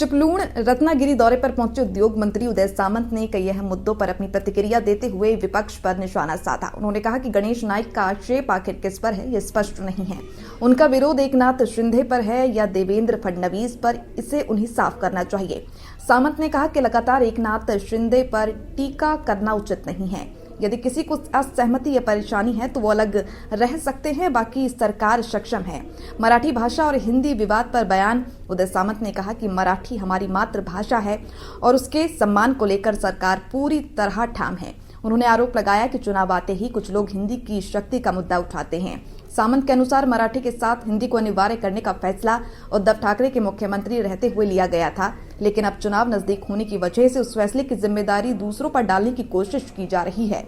चिपलूण रत्नागिरी दौरे पर पहुंचे उद्योग मंत्री उदय सामंत ने कई अहम मुद्दों पर अपनी प्रतिक्रिया देते हुए विपक्ष पर निशाना साधा। उन्होंने कहा कि गणेश नाइक का आक्षेप आखिर किस पर है, ये स्पष्ट नहीं है। उनका विरोध एकनाथ शिंदे पर है या देवेंद्र फडणवीस पर, इसे उन्हें साफ करना चाहिए। सामंत ने कहा कि लगातार एकनाथ शिंदे पर टीका करना उचित नहीं है। यदि किसी को असहमति या परेशानी है तो वो अलग रह सकते हैं, बाकी सरकार सक्षम है। मराठी भाषा और हिंदी विवाद पर बयान। उदय सामंत ने कहा कि मराठी हमारी मातृभाषा है और उसके सम्मान को लेकर सरकार पूरी तरह ठाम है। उन्होंने आरोप लगाया कि चुनाव आते ही कुछ लोग हिंदी की शक्ति का मुद्दा उठाते हैं। सामंत के अनुसार मराठी के साथ हिंदी को अनिवार्य करने का फैसला उद्धव ठाकरे के मुख्यमंत्री रहते हुए लिया गया था, लेकिन अब चुनाव नजदीक होने की वजह से उस फैसले की जिम्मेदारी दूसरों पर डालने की कोशिश की जा रही है।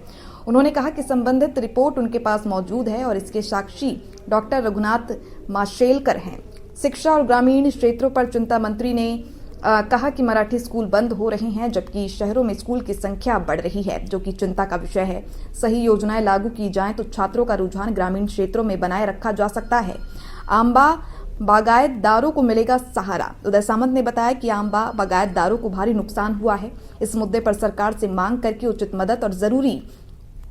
उन्होंने कहा कि संबंधित रिपोर्ट उनके पास मौजूद है और इसके साक्षी डॉक्टर रघुनाथ माशेलकर हैं। शिक्षा और ग्रामीण क्षेत्रों पर चिंता मंत्री ने कहा कि मराठी स्कूल बंद हो रहे हैं, जबकि शहरों में स्कूल की संख्या बढ़ रही है, जो कि चिंता का विषय है। सही योजनाएं लागू की जाएं तो छात्रों का रुझान ग्रामीण क्षेत्रों में बनाए रखा जा सकता है। आंबा बागायतदारों को मिलेगा सहारा। उदय सामंत ने बताया कि आंबा बागायतदारों को भारी नुकसान हुआ है। इस मुद्दे पर सरकार से मांग करके उचित मदद और जरूरी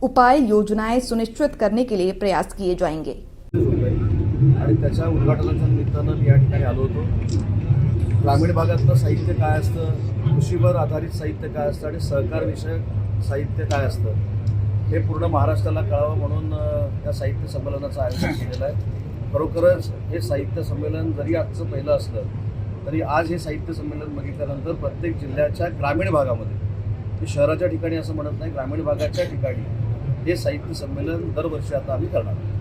उपाय योजनाएं सुनिश्चित करने के लिए प्रयास किए जाएंगे। आणि त्याच्या उद्घाटनाच्या निमित्तानं मी या ठिकाणी आलो होतो। ग्रामीण भागातलं साहित्य काय असतं, कृषीवर आधारित साहित्य काय असतं आणि सहकार विषयक साहित्य काय असतं हे पूर्ण महाराष्ट्राला कळावं म्हणून या साहित्य संमेलनाचं आयोजन केलेलं आहे। खरोखरच हे साहित्य संमेलन जरी आजचं पहिलं असलं तरी आज हे साहित्य संमेलन बघितल्यानंतर प्रत्येक जिल्ह्याच्या ग्रामीण भागामध्ये, मी शहराच्या ठिकाणी असं म्हणत नाही, ग्रामीण भागाच्या ठिकाणी हे साहित्य संमेलन दरवर्षी आता आम्ही करणार आहोत।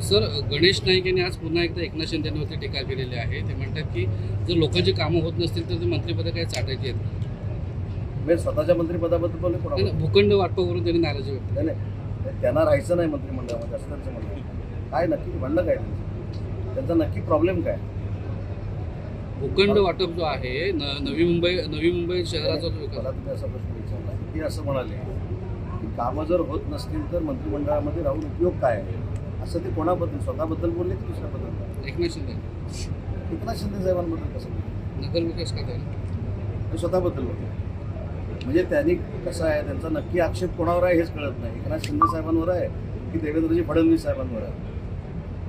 सर, गणेश नाईक यांनी आज पुन्हा एकदा एकनाथ शिंदेवरती टीका केलेली आहे। ते म्हणतात की जर लोकांची कामं होत नसतील तर ते मंत्रिपद काय चाटायची आहेत। मी स्वतःच्या मंत्रिपदाबद्दल बोलले कोणाला? भूखंड वाटपावरून त्यांनी नाराजी व्यक्त केली। नाही, त्यांना राहायचं नाही मंत्रिमंडळामध्ये असं त्यांचं म्हणणं आहे। काय नक्की म्हणणं काय त्यांचा नक्की प्रॉब्लेम काय? भूखंड वाटप जो आहे नवी मुंबई शहराचा जो मला तुम्ही असा प्रश्न विचारला की असं म्हणाले की कामं जर होत नसतील तर मंत्रिमंडळामध्ये राहून उपयोग काय आहे, असं ते कोणाबद्दल, स्वतःबद्दल बोलले की दुसऱ्याबद्दल? एकनाथ शिंदे साहेबांबद्दल कसं? नगरविकास खात्यावर ते स्वतःबद्दल बोलले। म्हणजे त्यांनी कसं आहे, त्यांचा नक्की आक्षेप कोणावर आहे हेच कळत नाही। एकनाथ शिंदे साहेबांवर आहे की देवेंद्रजी फडणवीस साहेबांवर आहे?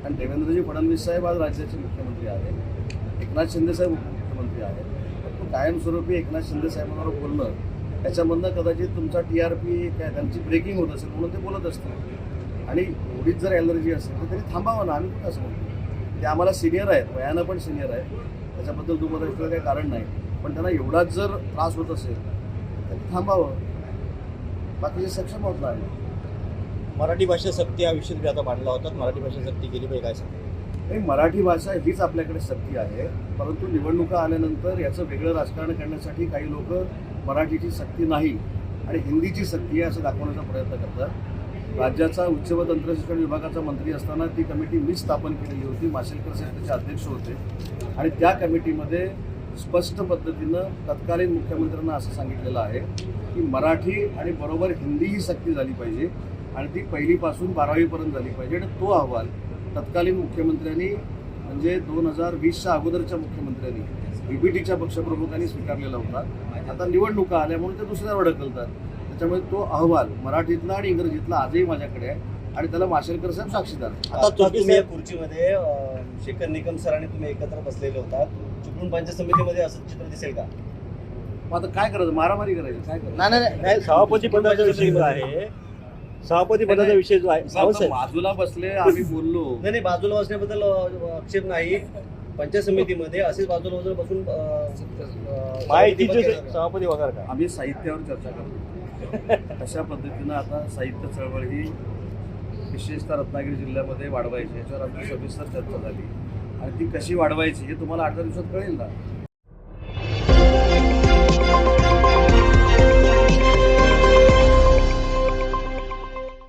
आणि देवेंद्रजी फडणवीस साहेब आज राज्याचे मुख्यमंत्री आहेत, एकनाथ शिंदे साहेब उपमुख्यमंत्री आहेत। तो कायमस्वरूपी एकनाथ शिंदे साहेबांवर बोलणं, त्याच्यामधनं कदाचित तुमचा TRP काय त्यांची ब्रेकिंग होत असेल म्हणून ते बोलत असतील। आणि एवढीच जर ॲलर्जी असेल तर त्यांनी थांबावं ना, आम्ही कुठं असं म्हणतो। ते आम्हाला सिनियर आहेत, वयानं पण सिनियर आहेत, त्याच्याबद्दल दुमत असलेलं काही कारण नाही, पण त्यांना एवढाच जर त्रास होत असेल तर थांबावं, बाकीचे सक्षम होत नाही। मराठी भाषा सक्ती हा विषय तुम्ही आता मांडला होता, मराठी भाषा सक्ती केली पाहिजे काय सांगता? नाही, मराठी भाषा हीच आपल्याकडे सक्ती आहे, परंतु निवडणुका आल्यानंतर याचं वेगळं राजकारण करण्यासाठी काही लोक मराठीची सक्ती नाही आणि हिंदीची सक्ती आहे असं दाखवण्याचा प्रयत्न करतात। राज्याचा उच्च व तंत्रशिक्षण विभागाचा मंत्री असताना ती कमिटी मी स्थापन केलेली होती, माशेलकर साहेब त्याचे अध्यक्ष होते आणि त्या कमिटीमध्ये स्पष्ट पद्धतीनं तत्कालीन मुख्यमंत्र्यांना असं सांगितलेलं आहे की मराठी आणि बरोबर हिंदी ही सक्ती झाली पाहिजे आणि ती पहिलीपासून 12वीपर्यंत झाली पाहिजे। आणि तो अहवाल तत्कालीन मुख्यमंत्र्यांनी म्हणजे 2020च्या अगोदरच्या मुख्यमंत्र्यांनी BBTच्या पक्षप्रमुखांनी स्वीकारलेला होता। आता निवडणुका आल्या म्हणून ते दुसऱ्यावर ढकलतात, त्याच्यामुळे तो अहवाल मराठीतला आणि इंग्रजीतला आजही माझ्याकडे आहे आणि त्याला माशेलकर साहेब साक्षीदार। आता तुम्ही या खुर्चीमध्ये शेखर निकम सर आणि तुम्ही एकत्र बसलेले होता, चिपळूण पंचायत समितीमध्ये असं चित्र दिसेल का? आता काय करायचं, मारामारी करायची काय करायचं? नाही, सभापती पदाचा विषय जो आहे, सभापती पदाचा विषय जो आहे, बाजूला बसले, आम्ही बोललो नाही, बाजूला बसण्याबद्दल आक्षेप नाही। पंचायत समितीमध्ये असेच बाजूला बसून सभापती वगैरे का आम्ही साहित्यावर चर्चा करतो। अशा पद्धतीनं आता साहित्य चळवळ ही विशेषतः रत्नागिरी जिल्ह्यामध्ये वाढवायची, याच्यावर आमची सविस्तर चर्चा झाली आणि ती कशी वाढवायची हे तुम्हाला 8 दिवसात कळेल ना।